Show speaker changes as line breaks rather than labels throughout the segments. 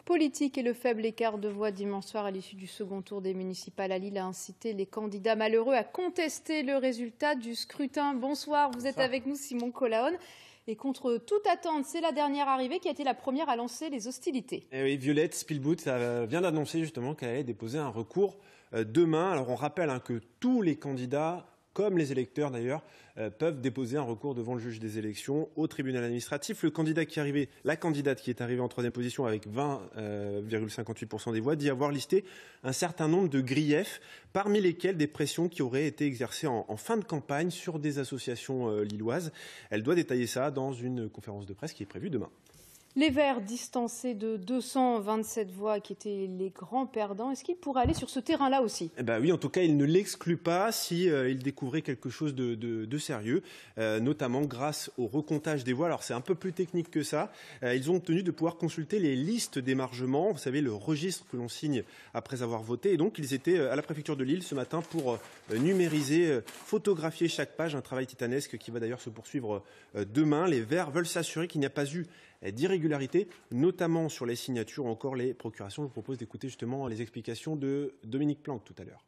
politique et le faible écart de voix dimanche soir à l'issue du second tour des municipales à Lille a incité les candidats malheureux à contester le résultat du scrutin. Bonsoir, vous êtes avec nous, Simon Colaon. Et contre toute attente, c'est la dernière arrivée qui a été la première à lancer les hostilités.
Et oui, Violette Spielbout vient d'annoncer justement qu'elle allait déposer un recours demain. Alors on rappelle que tous les candidats, comme les électeurs d'ailleurs, peuvent déposer un recours devant le juge des élections au tribunal administratif. La candidate qui est arrivée en troisième position avec 20,58% des voix dit avoir listé un certain nombre de griefs, parmi lesquels des pressions qui auraient été exercées en fin de campagne sur des associations lilloises. Elle doit détailler ça dans une conférence de presse qui est prévue demain.
Les Verts, distancés de 227 voix, qui étaient les grands perdants, est-ce qu'ils pourraient aller sur ce terrain-là aussi ?
Oui, en tout cas, il ne l'exclut pas si il découvrait quelque chose de sérieux, notamment grâce au recomptage des voix. Alors, c'est un peu plus technique que ça. Ils ont obtenu de pouvoir consulter les listes d'émargement, vous savez, le registre que l'on signe après avoir voté. Et donc, ils étaient à la préfecture de Lille ce matin pour numériser, photographier chaque page, un travail titanesque qui va d'ailleurs se poursuivre demain. Les Verts veulent s'assurer qu'il n'y a pas eu d'irrégularité, notamment sur les signatures ou encore les procurations. Je vous propose d'écouter justement les explications de Dominique Planck tout à l'heure.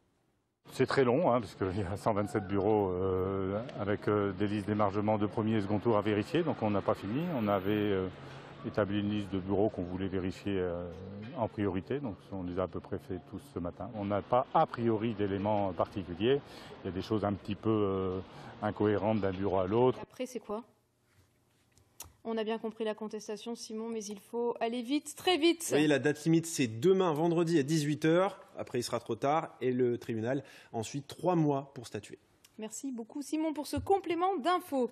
C'est très long, parce qu'il y a 127 bureaux avec des listes d'émargement de premier et second tour à vérifier, donc on n'a pas fini. On avait établi une liste de bureaux qu'on voulait vérifier en priorité, donc on les a à peu près fait tous ce matin. On n'a pas a priori d'éléments particuliers. Il y a des choses un petit peu incohérentes d'un bureau à l'autre.
Après, c'est quoi ? On a bien compris la contestation, Simon, mais il faut aller vite, très vite.
Oui, la date limite, c'est demain, vendredi à 18 h. Après, il sera trop tard. Et le tribunal, ensuite, 3 mois pour statuer.
Merci beaucoup, Simon, pour ce complément d'infos.